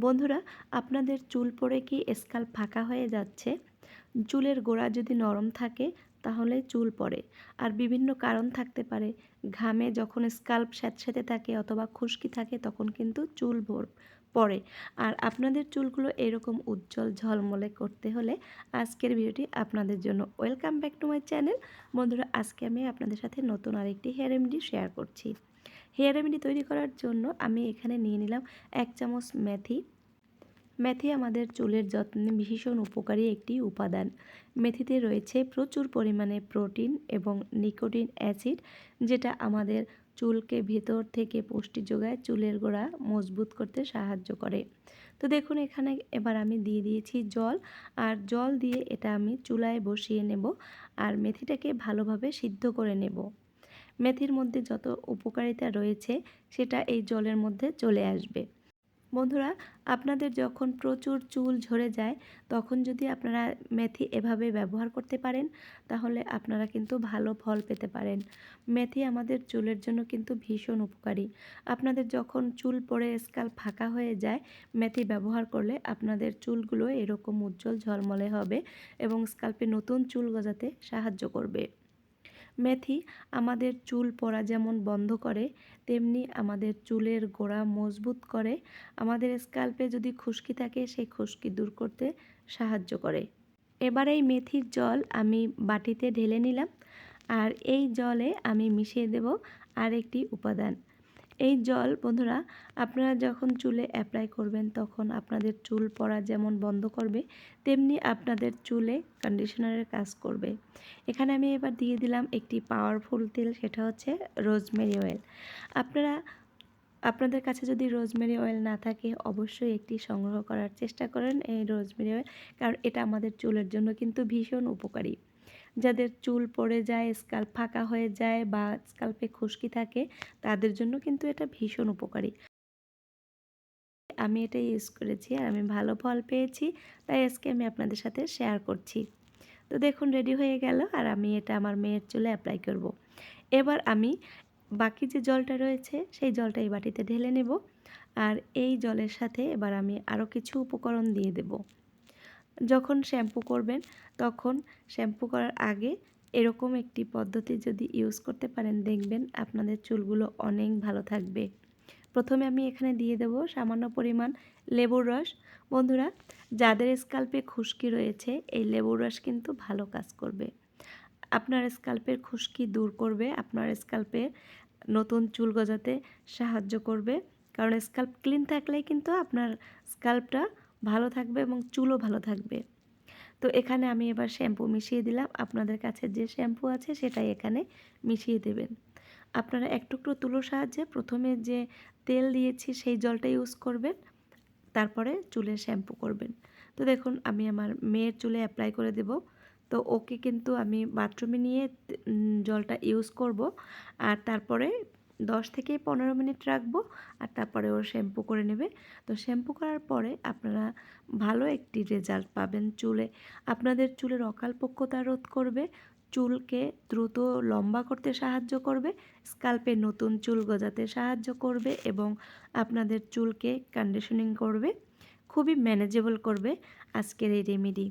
বন্ধুরা, আপনাদের চুল পড়ে কি স্কাল্প ফাঁকা হয়ে যাচ্ছে? চুলের গোড়া যদি নরম থাকে তাহলে চুল পড়ে। আর বিভিন্ন কারণ থাকতে পারে। ঘামে যখন স্কাল্প স্যাঁতসেঁতে থাকে অথবা খুশকি থাকে তখন কিন্তু চুল পড়ে। আর আপনাদের চুলগুলো এরকম উজ্জ্বল ঝলমলে করতে হলে আজকের ভিডিওটি আপনাদের জন্য। Welcome back to my channel. বন্ধুরা, আজকে আমি আপনাদের সাথে নতুন আরেকটি হেয়ার রেমেডি শেয়ার করছি। হেয়ার রেমেডি তৈরি করার জন্য আমি এখানে নিয়ে নিলাম 1 চামচ মেথি। মেথি আমাদের চুলের যত্নে ভীষণ উপকারী একটি উপাদান। মেথিতে রয়েছে প্রচুর পরিমাণে প্রোটিন এবং নিকোটিন অ্যাসিড, যেটা আমাদের চুলকে ভেতর থেকে পুষ্টি যোগায়, চুলের গোড়া মজবুত করতে সাহায্য করে। তো দেখুন, এখানে এবার আমি দিয়ে দিয়েছি জল, আর জল দিয়ে এটা আমি চুলায় বসিয়ে নেব আর মেথিটাকে ভালোভাবে সিদ্ধ করে নেব। মেথির মধ্যে যত উপকারিতা রয়েছে সেটা এই জলের মধ্যে চলে আসবে। বন্ধুরা, আপনাদের যখন প্রচুর চুল ঝরে যায় তখন যদি আপনারা মেথি এভাবে ব্যবহার করতে পারেন তাহলে আপনারা কিন্তু ভালো ফল পেতে পারেন। মেথি আমাদের চুলের জন্য কিন্তু ভীষণ উপকারী। আপনাদের যখন চুল পড়ে স্কাল্প ফাঁকা হয়ে যায়, মেথি ব্যবহার করলে আপনাদের চুলগুলো এরকম উজ্জ্বল ঝলমলে হবে এবং স্কাল্পে নতুন চুল গজাতে সাহায্য করবে। মেথি আমাদের চুল পড়া যেমন বন্ধ করে, তেমনি আমাদের চুলের গোড়া মজবুত করে। আমাদের স্কাল্পে যদি খুশকি থাকে সেই খুশকি দূর করতে সাহায্য করে। এবার এই মেথির জল আমি বাটিতে ঢেলে নিলাম, আর এই জলে আমি মিশিয়ে দেব আরেকটি উপাদান। এই জল বন্ধুরা, আপনারা যখন চুলে অ্যাপ্লাই করবেন তখন আপনাদের চুল পড়া যেমন বন্ধ করবে, তেমনি আপনাদের চুলে কন্ডিশনারের কাজ করবে। এখানে আমি এবার দিয়ে দিলাম একটি পাওয়ারফুল তেল, সেটা হচ্ছে রোজমেরি অয়েল। আপনাদের কাছে যদি রোজমেরি অয়েল না থাকে অবশ্যই একটি সংগ্রহ করার চেষ্টা করেন এই রোজমেরি অয়েল, কারণ এটা আমাদের চুলের জন্য কিন্তু ভীষণ উপকারী। যাদের চুল পড়ে যায়, স্কাল্প ফাঁকা হয়ে যায় বা স্কাল্পে খুশকি থাকে তাদের জন্য কিন্তু এটা ভীষণ উপকারী। আমি এটা ইউজ করেছি আর আমি ভালো ফল পেয়েছি, তাই আজকে আমি আপনাদের সাথে শেয়ার করছি। তো দেখুন, রেডি হয়ে গেল আর আমি এটা আমার মেয়ের চুলে অ্যাপ্লাই করব। এবার আমি বাকি যে জলটা রয়েছে সেই জলটা এই বাটিতে ঢেলে নেব, আর এই জলের সাথে এবার আমি আরও কিছু উপকরণ দিয়ে দেব। যখন শ্যাম্পু করবেন তখন শ্যাম্পু করার আগে এরকম একটি পদ্ধতি যদি ইউজ করতে পারেন দেখবেন আপনাদের চুলগুলো অনেক ভালো থাকবে। প্রথমে আমি এখানে দিয়ে দেব সামান্য পরিমাণ লেবুর রস। বন্ধুরা, যাদের স্কাল্পে খুশকি রয়েছে এই লেবুর রস কিন্তু ভালো কাজ করবে, আপনার স্কাল্পের খুশকি দূর করবে, আপনার স্কাল্পে নতুন চুল গজাতে সাহায্য করবে। কারণ স্কাল্প ক্লিন থাকলেই কিন্তু আপনার স্কাল্পটা ভালো থাকবে এবং চুলও ভালো থাকবে। তো এখানে আমি এবার শ্যাম্পু মিশিয়ে দিলাম। আপনাদের কাছে যে শ্যাম্পু আছে সেটাই এখানে মিশিয়ে দেবেন। আপনারা এক টুকরো তুলোর সাহায্যে প্রথমে যে তেল দিয়েছি সেই জলটা ইউজ করবেন, তারপরে চুলে শ্যাম্পু করবেন। তো দেখুন, আমি আমার মেয়ের চুলে অ্যাপ্লাই করে দেব। তো ওকে কিন্তু আমি বাথরুমে নিয়ে জলটা ইউজ করব, আর তারপরে 10 থেকে 15 মিনিট রাখবো, আর তারপরে ও শ্যাম্পু করে নেবে। তো শ্যাম্পু করার পরে আপনারা ভালো একটি রেজাল্ট পাবেন চুলে। আপনাদের চুলের অকালপক্কতা রোধ করবে, চুলকে দ্রুত লম্বা করতে সাহায্য করবে, স্কাল্পে নতুন চুল গজাতে সাহায্য করবে এবং আপনাদের চুলকে কন্ডিশনিং করবে, খুবই ম্যানেজেবল করবে আজকের এই রেমেডি।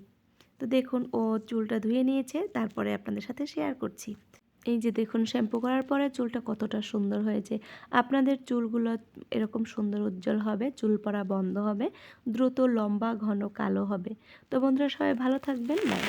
তো দেখুন, ও চুলটা ধুয়ে নিয়েছে, তারপরে আপনাদের সাথে শেয়ার করছি। এই যে দেখুন, শ্যাম্পু করার পরে চুলটা কতটা সুন্দর হয়েছে। আপনাদের চুলগুলো এরকম সুন্দর উজ্জ্বল হবে, চুল পড়া বন্ধ হবে, দ্রুত লম্বা ঘন কালো হবে। তো বন্ধুরা, সবাই ভালো থাকবেন। বাই।